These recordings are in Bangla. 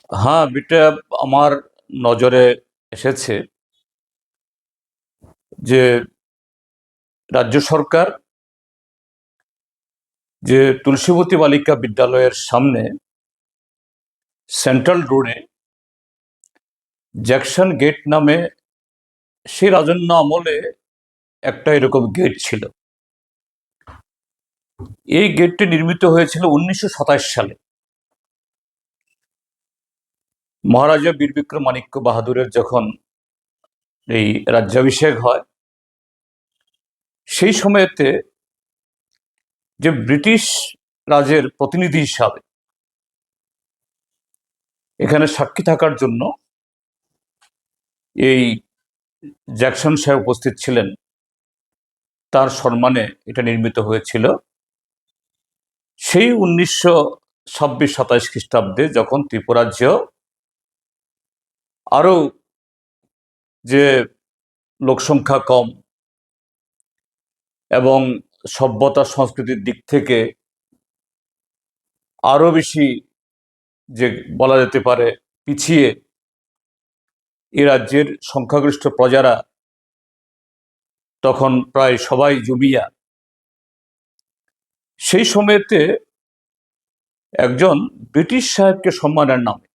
হ্যাঁ, এটা আমার নজরে এসেছে যে রাজ্য সরকার যে তুলসীবতী বালিকা বিদ্যালয়ের সামনে সেন্ট্রাল রোডে জ্যাকসন গেট নামে সেই রাজন্য আমলে একটা এরকম গেট ছিল। এই গেটটি নির্মিত হয়েছিল 1927 সালে মহারাজা বীর বিক্রমাদিত্য বাহাদুরের যখন এই রাজ্যাভিষেক হয় সেই সময়েতে যে ব্রিটিশ রাজের প্রতিনিধি হিসাবে এখানে সাক্ষী থাকার জন্য এই জ্যাকসন সাহেব উপস্থিত ছিলেন। তার সম্মানে এটা নির্মিত হয়েছিল। সেই 1926-27 খ্রিস্টাব্দে যখন ত্রিপুরাজ্য আরো যে লোকসংখ্যা কম এবং সভ্যতা সংস্কৃতির দিক থেকে আরো বেশি যে বলা যেতে পারে পিছিয়ে এই রাজ্যের সংখ্যাগরিষ্ঠ প্রজারা তখন প্রায় সবাই জুমিয়া, সেই সময়তে একজন ব্রিটিশ সাহেবকে সম্মানের নামে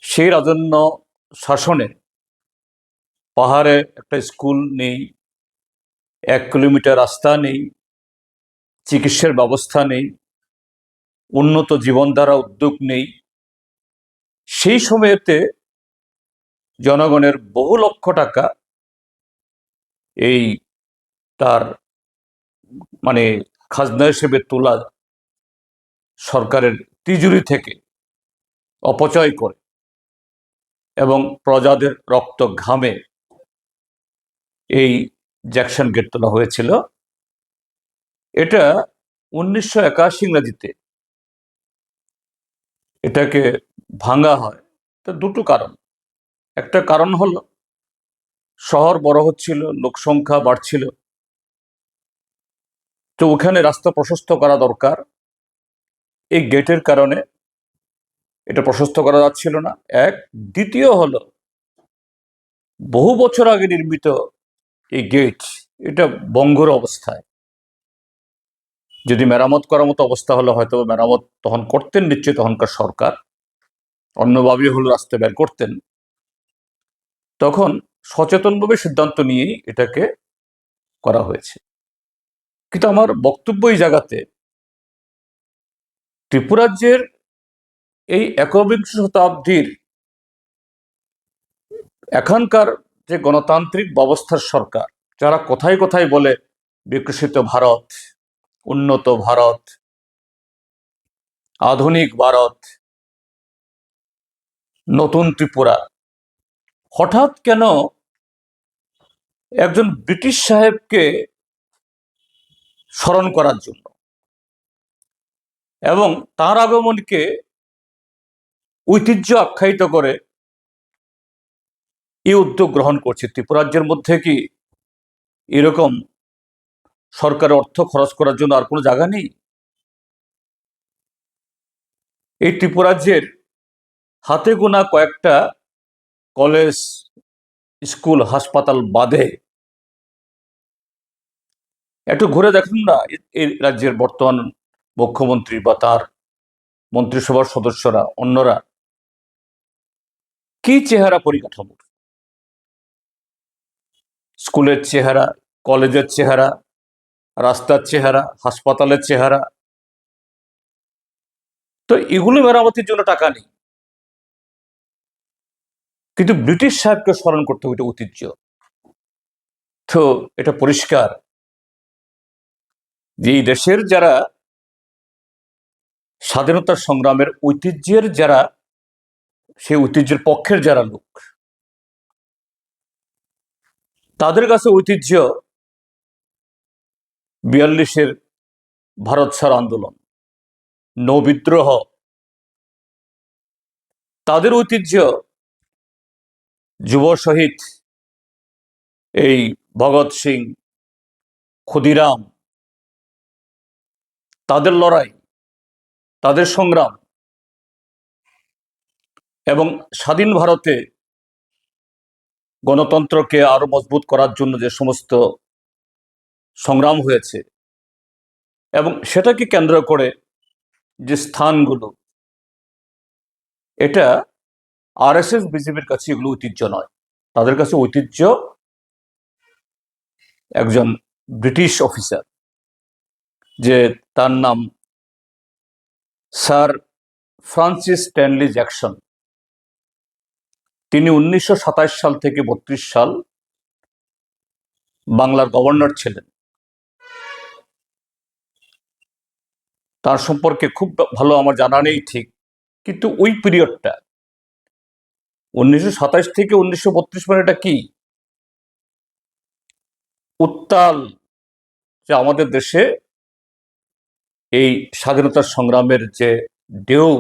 সেই রাজন্য শাসনে পাহাড়ে একটা স্কুল নেই, 1 কিলোমিটার রাস্তা নেই, চিকিৎসার ব্যবস্থা নেই, উন্নত জীবনধারা উদ্যোগ নেই। সেই সময়েতে জনগণের বহু লক্ষ টাকা এই তার মানে খাজনা হিসেবে তোলা সরকারের তিজুরি থেকে অপচয় করে এবং প্রজাদের রক্ত ঘামে এই জ্যাকসন গেট তোলা হয়েছিল। এটা 1981 ইংরেজিতে এটাকে ভাঙা হয়। তো দুটো কারণ। একটা কারণ হলো শহর বড় হচ্ছিল, লোক সংখ্যা বাড়ছিল, তো ওখানে রাস্তা প্রশস্ত করা দরকার। এই গেটের কারণে এটা প্রশস্ত করা যাচ্ছিল না, এক। দ্বিতীয় হলো বহু বছর আগে নির্মিত এই গেট, এটা বঙ্গুর অবস্থায়। যদি মেরামত করার মতো অবস্থা হলে হয়তো মেরামত তখন করতেন নিশ্চয়ই তখনকার সরকার, অন্যভাবে হলো রাস্তা বের করতেন। তখন সচেতনভাবে সিদ্ধান্ত নিয়েই এটাকে করা হয়েছে। কিন্তু আমার বক্তব্য এই জায়গাতে ত্রিপুরাজ্যের এই একবিংশ শতাব্দীর এখনকার যে গণতান্ত্রিক ব্যবস্থার সরকার, যারা কথায় কথায় বলে বিকশিত ভারত, উন্নত ভারত, আধুনিক ভারত, নতুন ত্রিপুরা, হঠাৎ কেন একজন ব্রিটিশ সাহেবকে স্মরণ করার জন্য এবং তার আগমনকে ঐতিহ্য আখ্যায়িত করে এই উদ্যোগ গ্রহণ করছে? ত্রিপুরাজ্যের মধ্যে কি এরকম সরকারের অর্থ খরচ করার জন্য আর কোনো জায়গা নেই? এই ত্রিপুরাজ্যের হাতে গোনা কয়েকটা কলেজ, স্কুল, হাসপাতাল বাদে একটু ঘুরে দেখুন না এই রাজ্যের বর্তমান মুখ্যমন্ত্রী বা তার মন্ত্রিসভার সদস্যরা, অন্যরা কি চেহারা পরিকাঠামোর। স্কুলের চেহারা, কলেজের চেহারা, রাস্তার চেহারা, হাসপাতালের চেহারা। তো এগুলো মেরামতির জন্য টাকা নেই, কিন্তু ব্রিটিশ সাহেবকে স্মরণ করতে হবে, এটা ঐতিহ্য। তো এটা পরিষ্কার যে এই দেশের যারা স্বাধীনতা সংগ্রামের ঐতিহ্যের যারা, সেই ঐতিহ্যের পক্ষের যারা লোক, তাদের কাছে ঐতিহ্য 42-এর ভারত ছাড় আন্দোলন, নৌ বিদ্রোহ, তাদের ঐতিহ্য যুব শহীদ এই ভগৎ সিং, ক্ষুদিরাম, তাদের লড়াই, তাদের সংগ্রাম। এবং স্বাধীন ভারতে গণতন্ত্রকে আরো মজবুত করার জন্য যে সমস্ত সংগ্রাম হয়েছে এবং সেটাকে কেন্দ্র করে যে স্থানগুলো, এটা আরএসএস বিজেপির কাছে এগুলো ঐতিহ্য নয়। তাদের কাছে ঐতিহ্য একজন ব্রিটিশ অফিসার, যে তার নাম স্যার ফ্রান্সিস স্ট্যানলি জ্যাকসন। তিনি 1927 সাল থেকে 32 সাল বাংলার গভর্নর ছিলেন। তার সম্পর্কে খুব ভালো আমার জানা নেই ঠিক, কিন্তু ওই পিরিয়ডটা 1927 থেকে 1932 মানে এটা কি উত্তাল, যে আমাদের দেশে এই স্বাধীনতার সংগ্রামের যে ঢেউ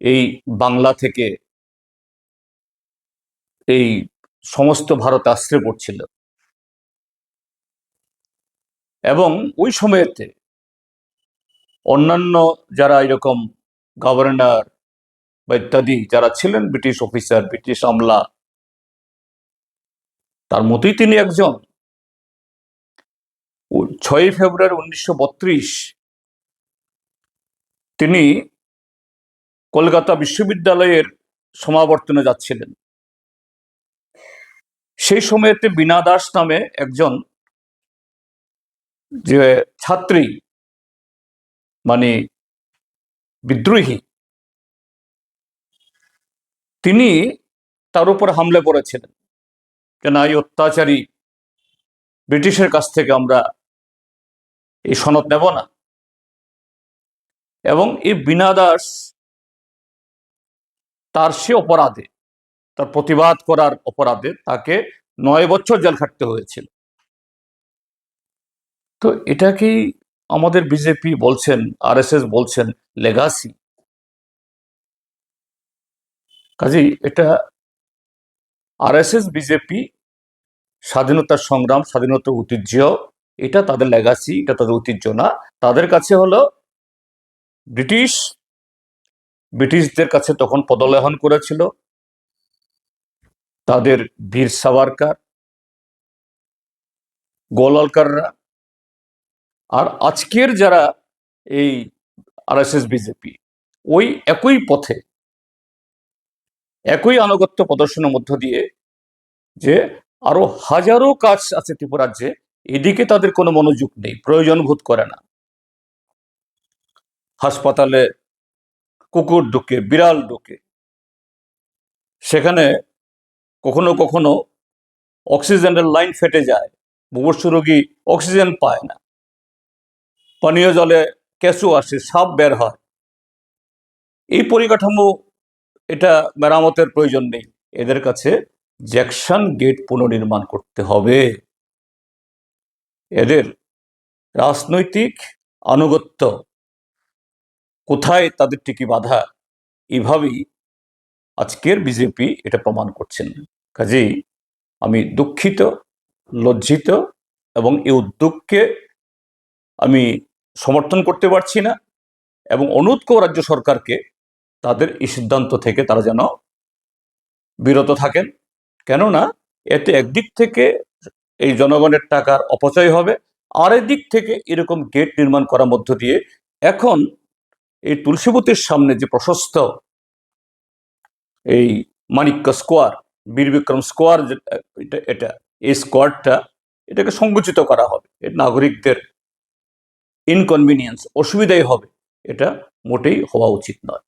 এই বাংলা থেকে এই সমস্ত ভারত আশ্রয় পড়ছিল। এবং ওই সময়েতে অন্যান্য যারা এরকম গভর্নর বা ইত্যাদি যারা ছিলেন ব্রিটিশ অফিসার, ব্রিটিশ আমলা, তার মতোই তিনি একজন। 6 ফেব্রুয়ারি 1932 তিনি কলকাতা বিশ্ববিদ্যালয়ের সমাবর্তনে যাচ্ছিলেন। সেই সময়তে বীণা দাস নামে একজন যে ছাত্রী, মানে বিদ্রোহী, তিনি তার উপর হামলে পড়েছিলেন যে না, এই অত্যাচারী ব্রিটিশের কাছ থেকে আমরা এই সনদ নেব না। এবং এই বীণা দাস তার সে অপরাধে, তার প্রতিবাদ করার অপরাধে তাকে 9 বছর জেল খাটতে হয়েছিল। তো এটাকেই আমাদের বিজেপি বলছেন, আরএসএস বলছেন লেগাসি। কাজেই এটা আরএসএস বিজেপি স্বাধীনতার সংগ্রাম, স্বাধীনতার ঐতিহ্য, এটা তাদের লেগাসি, এটা তাদের ঐতিহ্য না। তাদের কাছে হলো ব্রিটিশদের কাছে তখন পদলেহন করেছিল তাদের বীর সাভারকার, গোলওয়ালকাররা। আর আজকের যারা এই আরএসএস বিজেপি, ওই একই পথে, একই আনুগত্য প্রদর্শনের মধ্য দিয়ে, যে আরো হাজারো কাজ আছে ত্রিপুরাজ্যে, এদিকে তাদের কোনো মনোযোগ নেই, প্রয়োজন বোধ করে না। হাসপাতালে কুকুর ঢুকে, বিড়াল ঢুকে, সেখানে কখনো কখনো অক্সিজেনের লাইন ফেটে যায়, মুমূর্ষু রোগী অক্সিজেন পায় না, পানীয় জলে কেঁচো আসে, সাপ বের হয়। এই পরিকাঠামো, এটা মেরামতের প্রয়োজন নেই। এদের কাছে জ্যাকসন গেট পুনর্নির্মাণ করতে হবে। এদের রাজনৈতিক আনুগত্য কোথায় তাদের টিকি বাঁধা, এভাবেই আজকের বিজেপি এটা প্রমাণ করছেন। কাজেই আমি দুঃখিত, লজ্জিত, এবং এই উদ্যোগকে আমি সমর্থন করতে পারছি না, এবং অনুরোধ করব রাজ্য সরকারকে তাদের এই সিদ্ধান্ত থেকে তারা যেন বিরত থাকেন। কেননা এতে একদিক থেকে এই জনগণের টাকার অপচয় হবে, আর একদিক থেকে এরকম গেট নির্মাণ করার মধ্য দিয়ে এখন এই তুলসীবতীর সামনে যে প্রশস্ত এই মানিক্য স্কোয়ার, বীর বিক্রম স্কোয়ার, এটা এই স্কোয়ারটা, এটাকে সংকুচিত করা হবে। এর নাগরিকদের ইনকনভিনিয়েন্স, অসুবিধাই হবে। এটা মোটেই হওয়া উচিত নয়।